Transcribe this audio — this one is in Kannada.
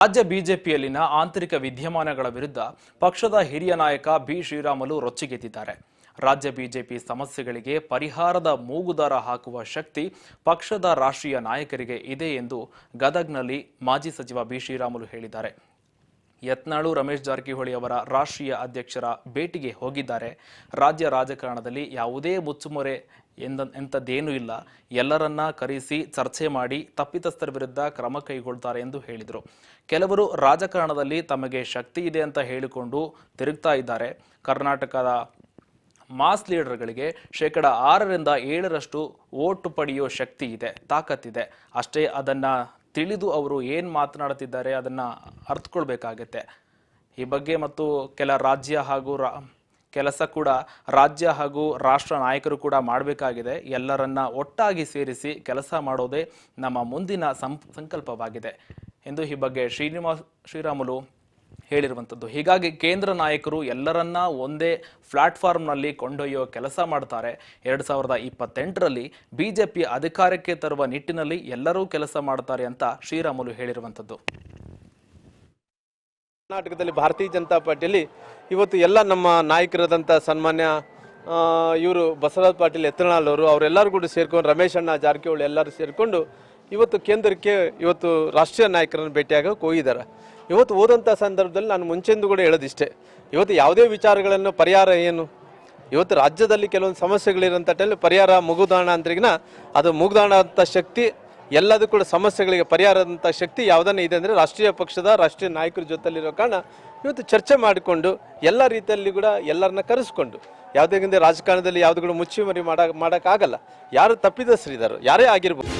ರಾಜ್ಯ ಬಿಜೆಪಿಯಲ್ಲಿನ ಆಂತರಿಕ ವಿದ್ಯಮಾನಗಳ ವಿರುದ್ಧ ಪಕ್ಷದ ಹಿರಿಯ ನಾಯಕ ಬಿ ಶ್ರೀರಾಮುಲು ರೊಚ್ಚಿಗೆದ್ದಿದ್ದಾರೆ. ರಾಜ್ಯ ಬಿಜೆಪಿ ಸಮಸ್ಯೆಗಳಿಗೆ ಪರಿಹಾರದ ಮೂಗುದಾರ ಹಾಕುವ ಶಕ್ತಿ ಪಕ್ಷದ ರಾಷ್ಟ್ರೀಯ ನಾಯಕರಿಗೆ ಇದೆ ಎಂದು ಗದಗ್ನಲ್ಲಿ ಮಾಜಿ ಸಚಿವ ಬಿ ಶ್ರೀರಾಮುಲು ಹೇಳಿದ್ದಾರೆ. ಯತ್ನಾಳು ರಮೇಶ್ ಜಾರಕಿಹೊಳಿ ಅವರ ರಾಷ್ಟ್ರೀಯ ಅಧ್ಯಕ್ಷರ ಭೇಟಿಗೆ ಹೋಗಿದ್ದಾರೆ. ರಾಜ್ಯ ರಾಜಕಾರಣದಲ್ಲಿ ಯಾವುದೇ ಮುಚ್ಚುಮರೆ ಎಂಥದ್ದೇನೂ ಇಲ್ಲ, ಎಲ್ಲರನ್ನ ಕರೆಸಿ ಚರ್ಚೆ ಮಾಡಿ ತಪ್ಪಿತಸ್ಥರ ವಿರುದ್ಧ ಕ್ರಮ ಕೈಗೊಳ್ತಾರೆ ಎಂದು ಹೇಳಿದರು. ಕೆಲವರು ರಾಜಕಾರಣದಲ್ಲಿ ತಮಗೆ ಶಕ್ತಿ ಇದೆ ಅಂತ ಹೇಳಿಕೊಂಡು ತಿರುಗ್ತಾ ಇದ್ದಾರೆ. ಕರ್ನಾಟಕದ ಮಾಸ್ ಲೀಡರ್ಗಳಿಗೆ 6ರಿಂದ 7% ವೋಟ್ ಪಡೆಯೋ ಶಕ್ತಿ ಇದೆ, ತಾಕತ್ತಿದೆ. ಅಷ್ಟೇ, ಅದನ್ನ ತಿಳಿದು ಅವರು ಏನು ಮಾತನಾಡುತ್ತಿದ್ದಾರೆ ಅದನ್ನು ಅರ್ಥಕೊಳ್ಬೇಕಾಗತ್ತೆ. ಈ ಬಗ್ಗೆ ಮತ್ತು ಕೆಲಸ ಕೂಡ ರಾಜ್ಯ ಹಾಗೂ ರಾಷ್ಟ್ರ ನಾಯಕರು ಕೂಡ ಮಾಡಬೇಕಾಗಿದೆ. ಎಲ್ಲರನ್ನ ಒಟ್ಟಾಗಿ ಸೇರಿಸಿ ಕೆಲಸ ಮಾಡೋದೇ ನಮ್ಮ ಮುಂದಿನ ಸಂಕಲ್ಪವಾಗಿದೆ ಎಂದು ಈ ಬಗ್ಗೆ ಶ್ರೀರಾಮುಲು ಹೇಳಿರುವಂಥದ್ದು. ಹೀಗಾಗಿ ಕೇಂದ್ರ ನಾಯಕರು ಎಲ್ಲರನ್ನ ಒಂದೇ ಪ್ಲಾಟ್ಫಾರ್ಮ್ನಲ್ಲಿ ಕೊಂಡೊಯ್ಯೋ ಕೆಲಸ ಮಾಡ್ತಾರೆ. 2028ರಲ್ಲಿ ಬಿಜೆಪಿ ಅಧಿಕಾರಕ್ಕೆ ತರುವ ನಿಟ್ಟಿನಲ್ಲಿ ಎಲ್ಲರೂ ಕೆಲಸ ಮಾಡ್ತಾರೆ ಅಂತ ಶ್ರೀರಾಮುಲು ಹೇಳಿರುವಂಥದ್ದು. ಕರ್ನಾಟಕದಲ್ಲಿ ಭಾರತೀಯ ಜನತಾ ಪಾರ್ಟಿಯಲ್ಲಿ ಇವತ್ತು ಎಲ್ಲ ನಮ್ಮ ನಾಯಕರಾದಂಥ ಸನ್ಮಾನ್ಯ ಇವರು ಬಸವರಾಜ ಪಾಟೀಲ್ ಯತ್ನಾಳ್ ಅವರು ಅವರೆಲ್ಲರೂ ಕೂಡ ಸೇರ್ಕೊಂಡು, ರಮೇಶ್ ಅಣ್ಣ ಜಾರಕಿಹೊಳಿ ಎಲ್ಲರೂ ಸೇರಿಕೊಂಡು ಇವತ್ತು ಕೇಂದ್ರಕ್ಕೆ ಇವತ್ತು ರಾಷ್ಟ್ರೀಯ ನಾಯಕರನ್ನು ಭೇಟಿಯಾಗಕ್ಕೆ ಹೋಗಿದ್ದಾರೆ. ಇವತ್ತು ಹೋದಂಥ ಸಂದರ್ಭದಲ್ಲಿ ನಾನು ಮುಂಚೆಂದು ಕೂಡ ಹೇಳೋದಿಷ್ಟೇ, ಇವತ್ತು ಯಾವುದೇ ವಿಚಾರಗಳನ್ನು ಪರಿಹಾರ ಏನು, ಇವತ್ತು ರಾಜ್ಯದಲ್ಲಿ ಕೆಲವೊಂದು ಸಮಸ್ಯೆಗಳಿರೋಂಥ ಟೈಮ್ ಪರಿಹಾರ ಮುಗುದಾಣ ಅಂದ್ರಿಗಿನ ಅದು ಮುಗ್ದಾಣ ಅಂತ ಶಕ್ತಿ ಎಲ್ಲದೂ ಕೂಡ ಸಮಸ್ಯೆಗಳಿಗೆ ಪರಿಹಾರದಂಥ ಶಕ್ತಿ ಯಾವುದನ್ನ ಇದೆ ಅಂದರೆ ರಾಷ್ಟ್ರೀಯ ಪಕ್ಷದ ರಾಷ್ಟ್ರೀಯ ನಾಯಕರ ಜೊತೆಲಿರೋ ಕಾರಣ ಇವತ್ತು ಚರ್ಚೆ ಮಾಡಿಕೊಂಡು ಎಲ್ಲ ರೀತಿಯಲ್ಲಿ ಕೂಡ ಎಲ್ಲರನ್ನ ಕರೆಸ್ಕೊಂಡು ಯಾವುದೇ ರಾಜಕಾರಣದಲ್ಲಿ ಯಾವುದು ಕೂಡ ಮುಚ್ಚುಮರಿ ಮಾಡೋಕ್ಕಾಗಲ್ಲ. ಯಾರು ತಪ್ಪಿದಸ್ಥರಿದ್ದಾರೋ ಯಾರೇ ಆಗಿರ್ಬೋದು.